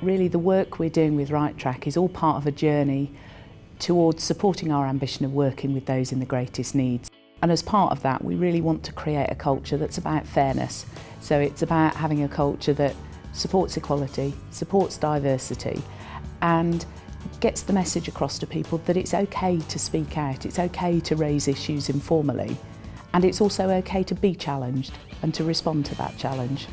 really the work we're doing with Righttrack is all part of a journey towards supporting our ambition of working with those in the greatest needs. And as part of that, we really want to create a culture that's about fairness. So it's about having a culture that supports equality, supports diversity, and gets the message across to people that it's okay to speak out, it's okay to raise issues informally, and it's also okay to be challenged and to respond to that challenge.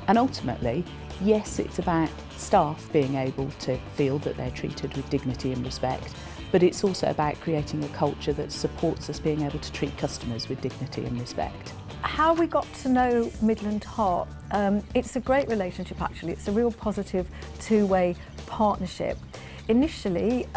And ultimately, yes, it's about staff being able to feel that they're treated with dignity and respect, but it's also about creating a culture that supports us being able to treat customers with dignity and respect. How we got to know Midland Heart, it's a great relationship actually. It's a real positive two-way partnership. Initially,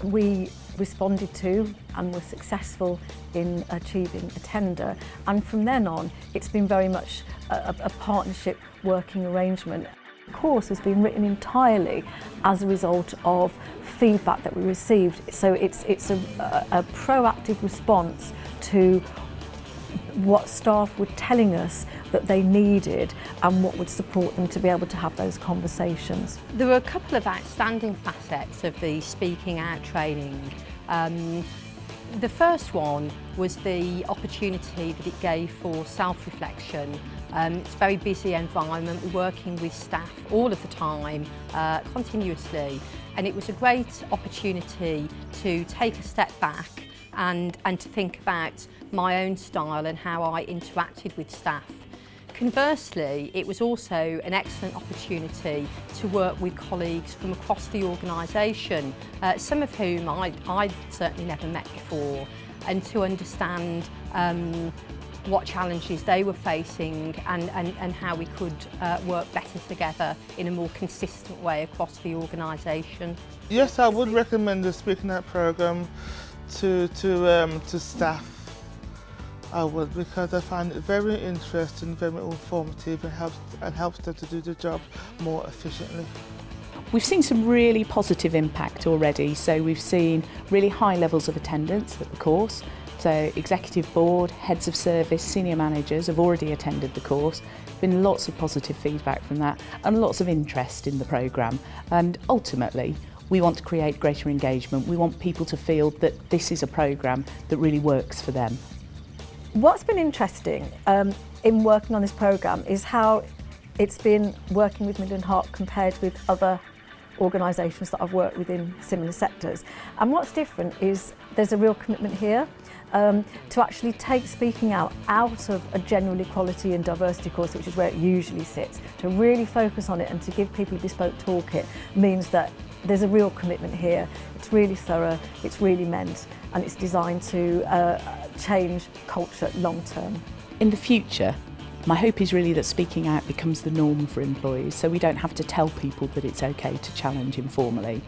we responded to and were successful in achieving a tender, and from then on it's been very much a partnership working arrangement. The course has been written entirely as a result of feedback that we received, so it's a proactive response to what staff were telling us that they needed and what would support them to be able to have those conversations. There were a couple of outstanding facets of the speaking out training. The first one was the opportunity that it gave for self-reflection. It's a very busy environment, we're working with staff all of the time, continuously, and it was a great opportunity to take a step back and to think about my own style and how I interacted with staff. Conversely, it was also an excellent opportunity to work with colleagues from across the organisation, some of whom I'd certainly never met before, and to understand what challenges they were facing and how we could work better together in a more consistent way across the organisation. Yes, I would recommend the Speaking Out programme to staff. I would, because I find it very interesting, very informative, and helps them to do the job more efficiently. We've seen some really positive impact already, so we've seen really high levels of attendance at the course. So executive board, heads of service, senior managers have already attended the course. Been lots of positive feedback from that and lots of interest in the programme, and ultimately we want to create greater engagement. We want people to feel that this is a programme that really works for them. What's been interesting in working on this programme is how it's been working with Midland Heart compared with other organisations that I've worked with in similar sectors. And what's different is there's a real commitment here to actually take speaking out of a general equality and diversity course, which is where it usually sits, to really focus on it and to give people a bespoke toolkit means that there's a real commitment here. It's really thorough, it's really meant, and it's designed to change culture long term. In the future, my hope is really that speaking out becomes the norm for employees, so we don't have to tell people that it's okay to challenge informally.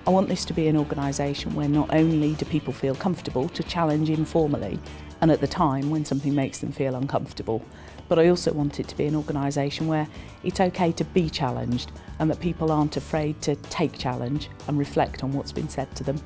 I want this to be an organisation where not only do people feel comfortable to challenge informally and at the time when something makes them feel uncomfortable, but I also want it to be an organisation where it's okay to be challenged and that people aren't afraid to take challenge and reflect on what's been said to them.